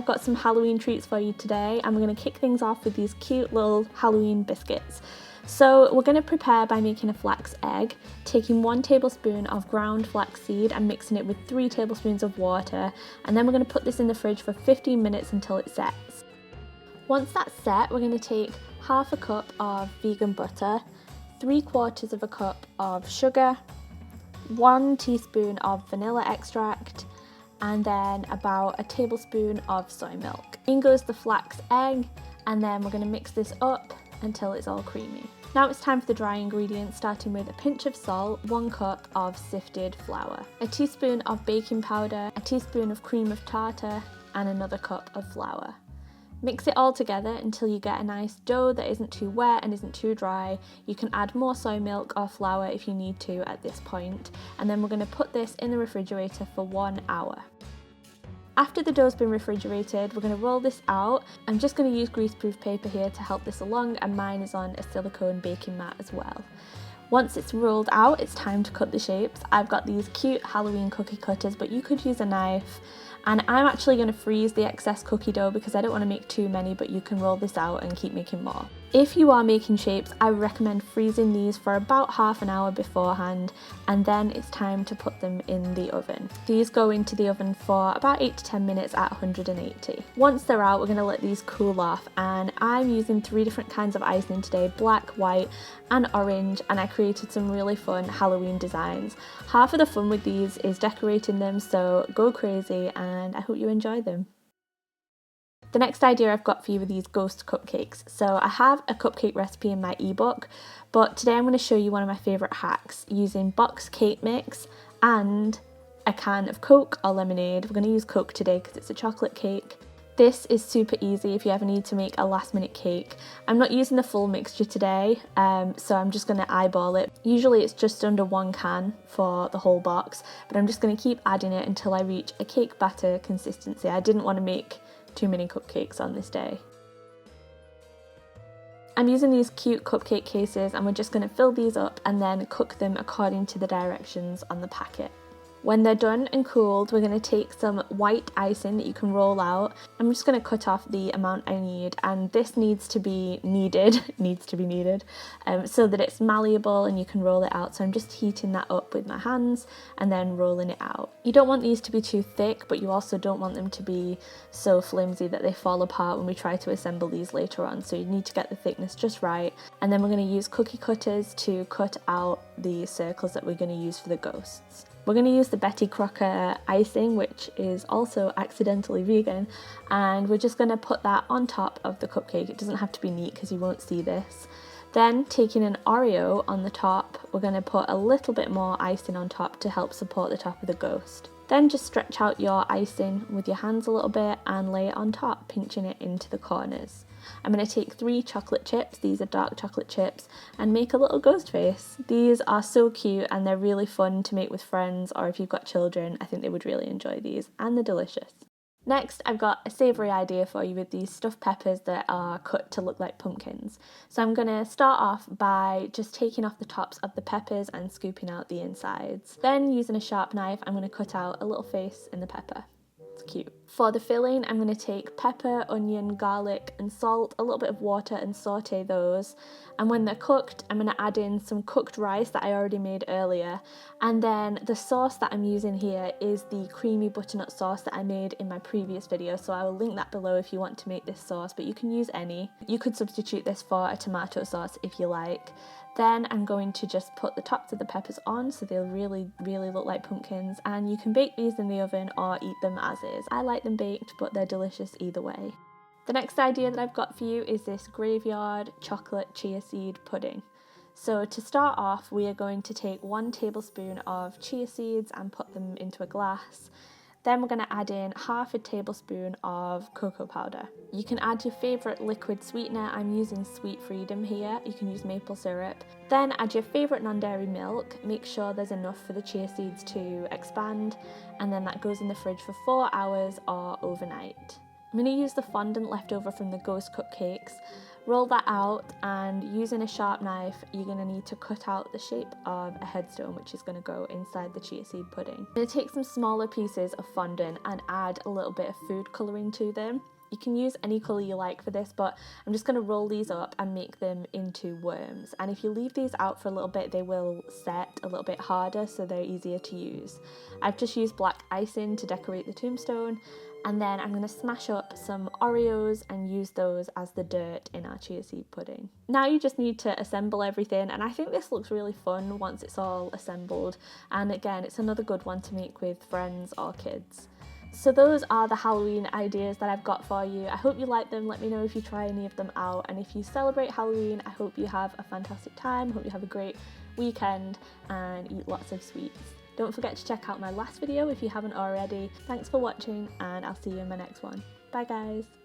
got some Halloween treats for you today, and we're going to kick things off with these cute little Halloween biscuits. So we're going to prepare by making a flax egg, taking 1 tablespoon of ground flaxseed and mixing it with 3 tablespoons of water, and then we're going to put this in the fridge for 15 minutes until it sets. Once that's set, we're going to take half a cup of vegan butter, 3/4 of a cup of sugar, 1 teaspoon of vanilla extract, and then about a tablespoon of soy milk. In goes the flax egg, and then we're going to mix this up until it's all creamy. Now it's time for the dry ingredients, starting with a pinch of salt, 1 cup of sifted flour, a teaspoon of baking powder, a teaspoon of cream of tartar, and another cup of flour. Mix it all together until you get a nice dough that isn't too wet and isn't too dry. You can add more soy milk or flour if you need to at this point, and then we're going to put this in the refrigerator for 1 hour. After the dough's been refrigerated, we're going to roll this out. I'm just going to use greaseproof paper here to help this along, and mine is on a silicone baking mat as well. Once it's rolled out, it's time to cut the shapes. I've got these cute Halloween cookie cutters, but you could use a knife. And I'm actually going to freeze the excess cookie dough because I don't want to make too many, but you can roll this out and keep making more. If you are making shapes, I recommend freezing these for about half an hour beforehand, and then it's time to put them in the oven. These go into the oven for about 8 to 10 minutes at 180. Once they're out, we're going to let these cool off, and I'm using 3 different kinds of icing today, black, white and orange, and I created some really fun Halloween designs. Half of the fun with these is decorating them, so go crazy, and I hope you enjoy them. The next idea I've got for you are these ghost cupcakes. So I have a cupcake recipe in my ebook, but today I'm going to show you one of my favourite hacks using boxed cake mix and a can of Coke or lemonade. We're going to use Coke today because it's a chocolate cake. This is super easy if you ever need to make a last minute cake. I'm not using the full mixture today, so I'm just going to eyeball it. Usually it's just under 1 can for the whole box, but I'm just going to keep adding it until I reach a cake batter consistency. I didn't want to make too many cupcakes on this day. I'm using these cute cupcake cases, and we're just going to fill these up and then cook them according to the directions on the packet. When they're done and cooled, we're going to take some white icing that you can roll out. I'm just going to cut off the amount I need, and this needs to be kneaded, so that it's malleable and you can roll it out. So I'm just heating that up with my hands and then rolling it out. You don't want these to be too thick, but you also don't want them to be so flimsy that they fall apart when we try to assemble these later on. So you need to get the thickness just right. And then we're going to use cookie cutters to cut out the circles that we're going to use for the ghosts. We're going to use the Betty Crocker icing, which is also accidentally vegan, and we're just going to put that on top of the cupcake. It doesn't have to be neat because you won't see this. Then, taking an Oreo on the top, we're going to put a little bit more icing on top to help support the top of the ghost. Then just stretch out your icing with your hands a little bit and lay it on top, pinching it into the corners. I'm going to take 3 chocolate chips, these are dark chocolate chips, and make a little ghost face. These are so cute and they're really fun to make with friends, or if you've got children, I think they would really enjoy these, and they're delicious. Next, I've got a savoury idea for you with these stuffed peppers that are cut to look like pumpkins. So I'm going to start off by just taking off the tops of the peppers and scooping out the insides. Then, using a sharp knife, I'm going to cut out a little face in the pepper. It's cute. For the filling, I'm going to take pepper, onion, garlic and salt, a little bit of water, and saute those. And when they're cooked, I'm going to add in some cooked rice that I already made earlier. And then the sauce that I'm using here is the creamy butternut sauce that I made in my previous video, so I will link that below if you want to make this sauce, but you can use any. You could substitute this for a tomato sauce if you like. Then I'm going to just put the tops of the peppers on so they'll really look like pumpkins, and you can bake these in the oven or eat them as is. I like them baked, but they're delicious either way. The next idea that I've got for you is this graveyard chocolate chia seed pudding. So to start off, we are going to take 1 tablespoon of chia seeds and put them into a glass. Then we're going to add in half a tablespoon of cocoa powder. You can add your favourite liquid sweetener. I'm using Sweet Freedom here. You can use maple syrup. Then add your favourite non-dairy milk. Make sure there's enough for the chia seeds to expand, and then that goes in the fridge for 4 hours or overnight. I'm going to use the fondant left over from the ghost cupcakes. Roll that out, and using a sharp knife, you're going to need to cut out the shape of a headstone, which is going to go inside the chia seed pudding. I'm going to take some smaller pieces of fondant and add a little bit of food colouring to them. You can use any colour you like for this, but I'm just going to roll these up and make them into worms. And if you leave these out for a little bit, they will set a little bit harder, so they're easier to use. I've just used black icing to decorate the tombstone, and then I'm going to smash up some Oreos and use those as the dirt in our chia seed pudding. Now you just need to assemble everything, and I think this looks really fun once it's all assembled. And again, it's another good one to make with friends or kids. So those are the Halloween ideas that I've got for you. I hope you like them. Let me know if you try any of them out. And if you celebrate Halloween, I hope you have a fantastic time. Hope you have a great weekend and eat lots of sweets. Don't forget to check out my last video if you haven't already. Thanks for watching, and I'll see you in my next one. Bye guys.